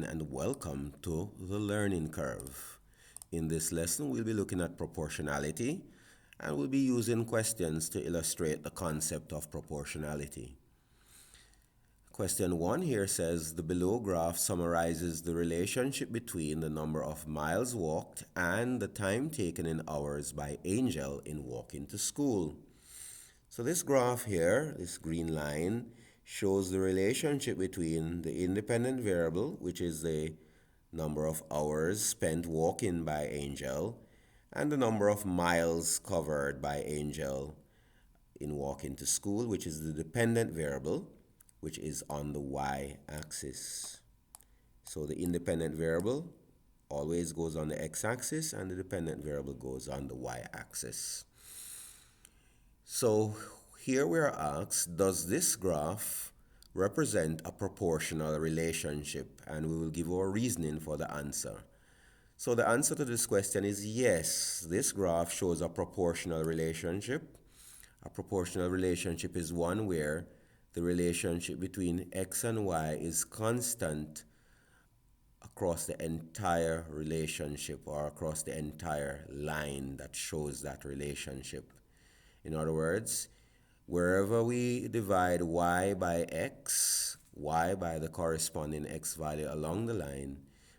everyone, and welcome to the Learning Curve. In this lesson, we'll be looking at proportionality, and we'll be using questions to illustrate the concept of proportionality. Question 1 here says, the below graph summarizes the relationship between the number of miles walked and the time taken in hours by Angel in walking to school. So this graph here, this green line, shows the relationship between the independent variable, which is the number of hours spent walking by Angel, and the number of miles covered by Angel in walking to school, which is the dependent variable, which is on the y-axis. So the independent variable always goes on the x-axis, and the dependent variable goes on the y-axis. So here we are asked, does this graph represent a proportional relationship? And we will give our reasoning for the answer. So the answer to this question is yes, this graph shows a proportional relationship. A proportional relationship is one where the relationship between x and y is constant across the entire relationship or across the entire line that shows that relationship. In other words, wherever we divide y by x, y by the corresponding x value along the line,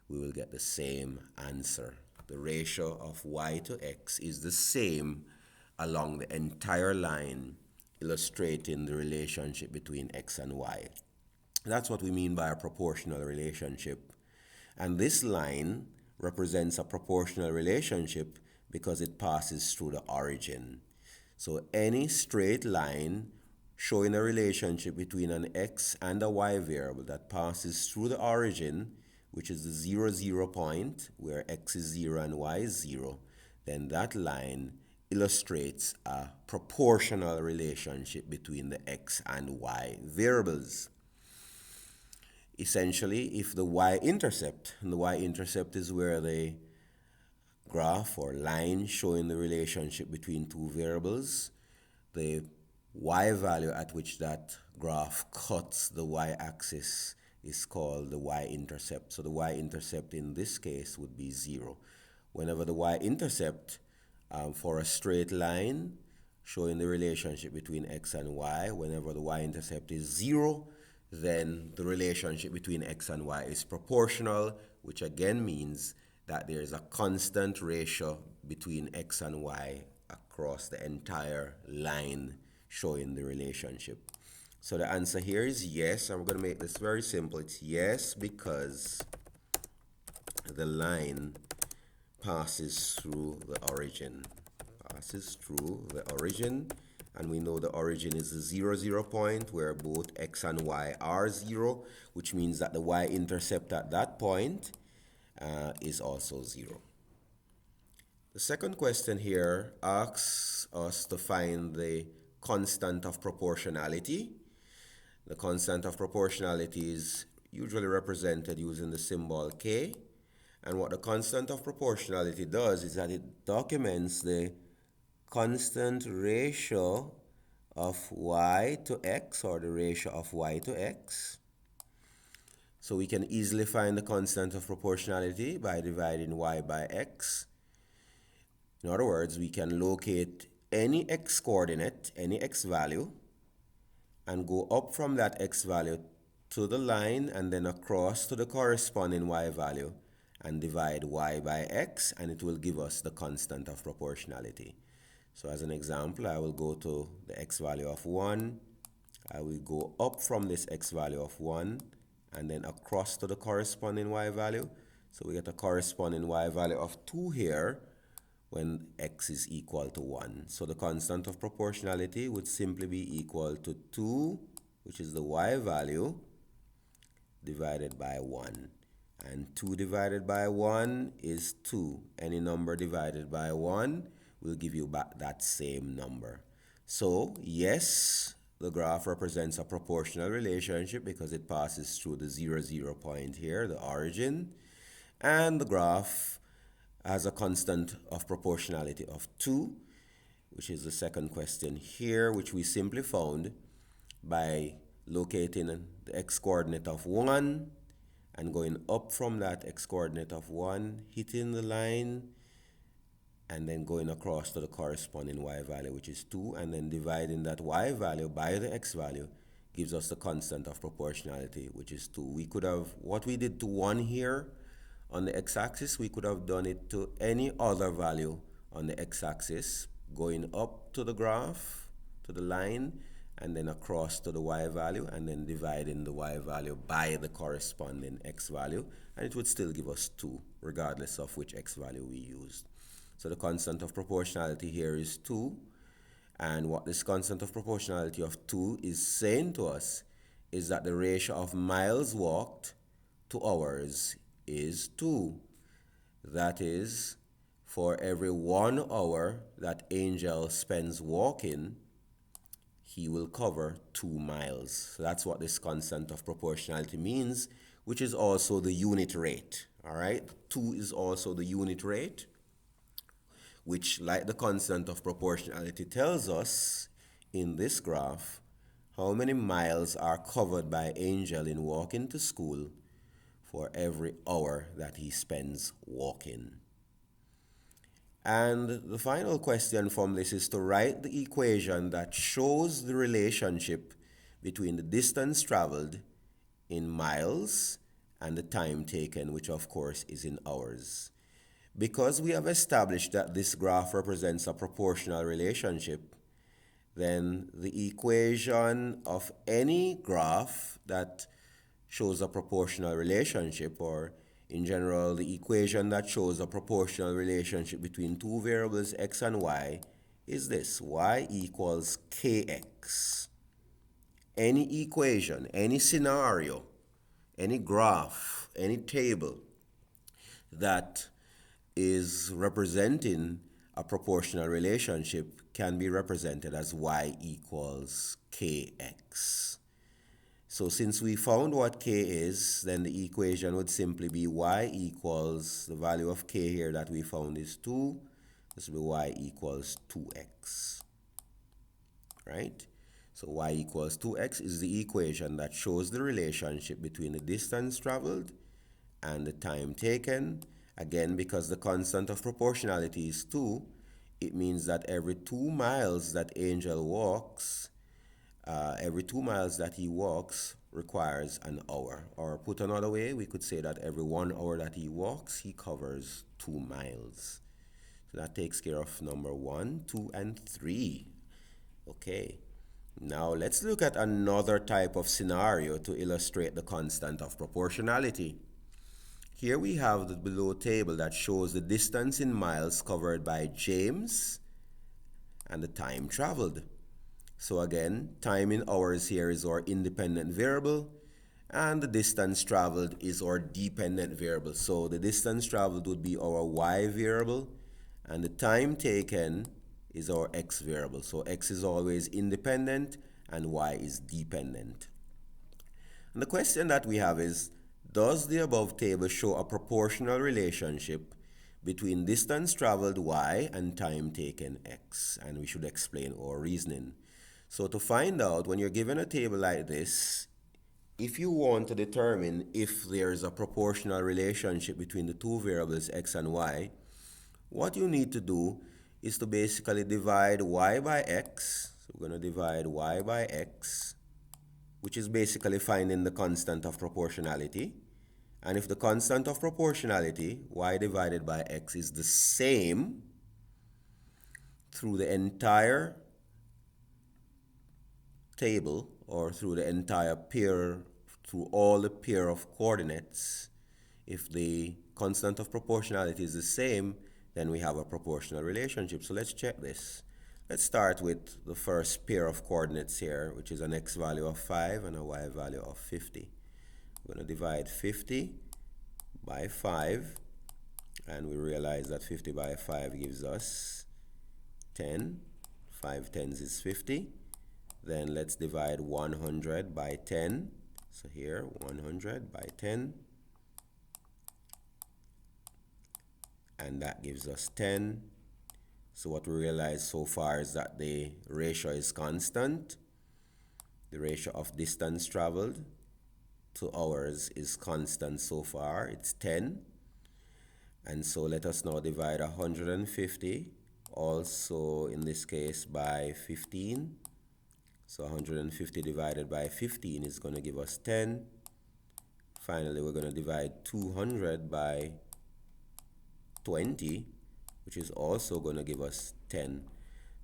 we will get the same answer. The ratio of y to x is the same along the entire line, illustrating the relationship between x and y. That's what we mean by a proportional relationship. And this line represents a proportional relationship because it passes through the origin. So any straight line showing a relationship between an x and a y variable that passes through the origin, which is the 0, 0 point, where x is 0 and y is 0, then that line illustrates a proportional relationship between the x and y variables. Essentially, if the y-intercept, and the y-intercept is where the graph or line showing the relationship between two variables, the y value at which that graph cuts the y-axis is called the y-intercept. So the y-intercept in this case would be 0. Whenever the y-intercept for a straight line showing the relationship between x and y, whenever the y-intercept is 0, then the relationship between x and y is proportional, which again means that there is a constant ratio between x and y across the entire line showing the relationship. So the answer here is yes. I'm going to make this very simple. It's yes because the line passes through the origin. Passes through the origin. And we know the origin is the 0, 0 point where both x and y are 0, which means that the y-intercept at that point is also 0. The second question here asks us to find the constant of proportionality. The constant of proportionality is usually represented using the symbol k. And what the constant of proportionality does is that it documents the constant ratio of y to x, or the ratio of y to x. So we can easily find the constant of proportionality by dividing y by x. In other words, we can locate any x coordinate, any x value, and go up from that x value to the line and then across to the corresponding y value and divide y by x, and it will give us the constant of proportionality. So as an example, I will go to the x value of 1. I will go up from this x value of 1 and then across to the corresponding y value. So we get a corresponding y value of 2 here when x is equal to 1. So the constant of proportionality would simply be equal to 2, which is the y value, divided by 1. And 2 divided by 1 is 2. Any number divided by 1 will give you back that same number. So yes, the graph represents a proportional relationship because it passes through the 0, 0 point here, the origin. And the graph has a constant of proportionality of 2, which is the second question here, which we simply found by locating the x-coordinate of 1 and going up from that x coordinate of 1, hitting the line, and then going across to the corresponding y value, which is 2, and then dividing that y value by the x value gives us the constant of proportionality, which is 2. We could have, what we did to 1 here on the x-axis, we could have done it to any other value on the x-axis, going up to the graph, to the line, and then across to the y value, and then dividing the y value by the corresponding x value, and it would still give us 2, regardless of which x value we used. So the constant of proportionality here is 2, and what this constant of proportionality of 2 is saying to us is that the ratio of miles walked to hours is 2. That is, for every 1 hour that Angel spends walking, he will cover 2 miles. So that's what this constant of proportionality means, which is also the unit rate. All right, 2 is also the unit rate, which, like the constant of proportionality tells us in this graph, how many miles are covered by Angel in walking to school for every hour that he spends walking. And the final question from this is to write the equation that shows the relationship between the distance traveled in miles and the time taken, which of course is in hours. Because we have established that this graph represents a proportional relationship, then the equation of any graph that shows a proportional relationship, or in general, the equation that shows a proportional relationship between two variables x and y, is this: y equals kx. Any equation, any scenario, any graph, any table that is representing a proportional relationship can be represented as y equals kx. So since we found what k is, then the equation would simply be y equals, the value of k here that we found is 2. This will be y equals 2x, right? So y equals 2x is the equation that shows the relationship between the distance traveled and the time taken. Again, because the constant of proportionality is 2, it means that every 2 miles that Angel walks, every 2 miles that he walks requires an hour. Or put another way, we could say that every 1 hour that he walks, he covers 2 miles. So that takes care of number 1, 2, and 3. Okay. Now let's look at another type of scenario to illustrate the constant of proportionality. Here we have the below table that shows the distance in miles covered by James and the time traveled. So again, time in hours here is our independent variable, and the distance traveled is our dependent variable. So the distance traveled would be our y variable, and the time taken is our x variable. So x is always independent and y is dependent. And the question that we have is, does the above table show a proportional relationship between distance traveled y and time taken x? And we should explain our reasoning. So to find out, when you're given a table like this, if you want to determine if there is a proportional relationship between the two variables x and y, what you need to do is to basically divide y by x. So we're going to divide y by x, which is basically finding the constant of proportionality. And if the constant of proportionality, y divided by x, is the same through the entire table, or through the entire pair, through all the pair of coordinates, if the constant of proportionality is the same, then we have a proportional relationship. So let's check this. Let's start with the first pair of coordinates here, which is an x value of 5 and a y value of 50. We're going to divide 50 by 5, and we realize that 50 by 5 gives us 10. 5 tens is 50. Then let's divide 100 by 10. So here, 100 by 10. And that gives us 10. So what we realize so far is that the ratio is constant. The ratio of distance traveled to hours is constant so far. It's 10. And so let us now divide 150 also in this case by 15. So 150 divided by 15 is going to give us 10. Finally, we're going to divide 200 by 20, which is also going to give us 10.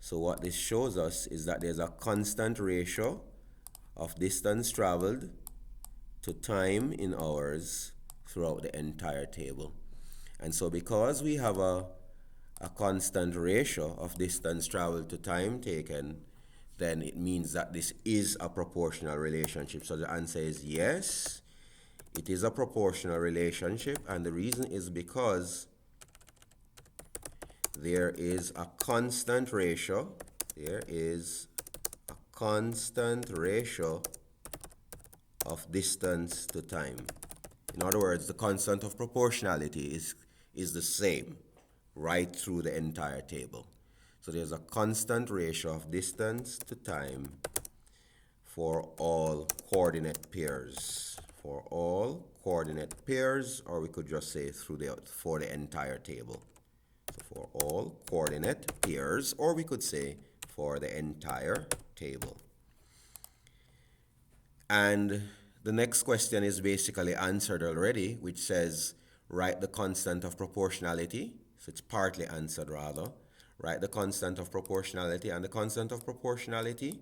So what this shows us is that there's a constant ratio of distance traveled to time in hours throughout the entire table. And so because we have a constant ratio of distance traveled to time taken, then it means that this is a proportional relationship. So the answer is yes, it is a proportional relationship, and the reason is because there is a constant ratio. There is a constant ratio of distance to time. In other words, the constant of proportionality is the same right through the entire table. So there's a constant ratio of distance to time for all coordinate pairs. For all coordinate pairs, or we could just say for the entire table. So for all coordinate pairs, or we could say for the entire table. And the next question is basically answered already, which says write the constant of proportionality. So it's partly answered rather. Write the constant of proportionality, and the constant of proportionality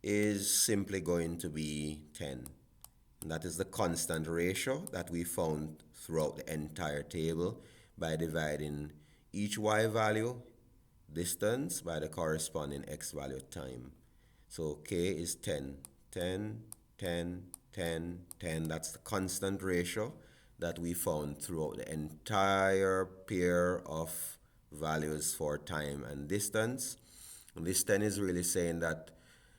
is simply going to be 10. And that is the constant ratio that we found throughout the entire table by dividing each y value distance by the corresponding x value time. So k is 10. 10, 10, 10, 10. That's the constant ratio that we found throughout the entire pair of values for time and distance. And this 10 is really saying that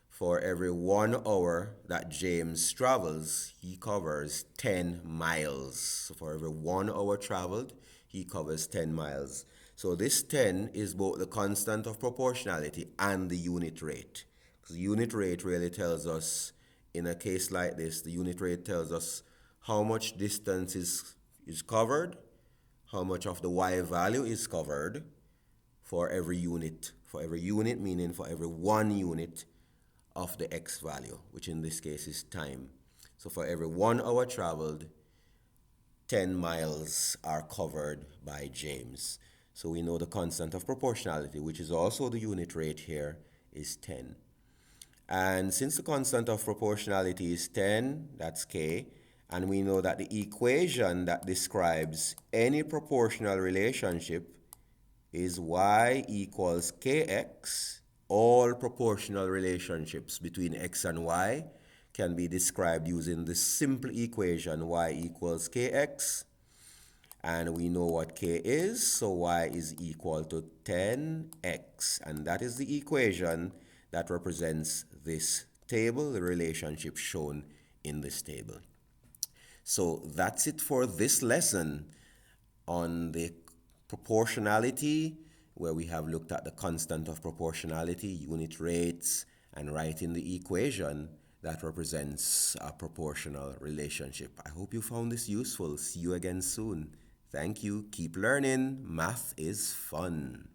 for every 1 hour that James travels, he covers 10 miles. So for every 1 hour traveled, he covers 10 miles. So this 10 is both the constant of proportionality and the unit rate. Because the unit rate really tells us, in a case like this, the unit rate tells us how much distance is covered, how much of the y value is covered for every unit. For every unit, meaning for every 1 unit of the x value, which in this case is time. So for every 1 hour traveled, 10 miles are covered by James. So we know the constant of proportionality, which is also the unit rate here, is 10. And since the constant of proportionality is 10, that's k, and we know that the equation that describes any proportional relationship is y equals kx. All proportional relationships between x and y can be described using the simple equation y equals kx. And we know what k is, so y is equal to 10x. And that is the equation that represents this table, the relationship shown in this table. So that's it for this lesson on the proportionality, where we have looked at the constant of proportionality, unit rates, and writing the equation that represents a proportional relationship. I hope you found this useful. See you again soon. Thank you. Keep learning. Math is fun.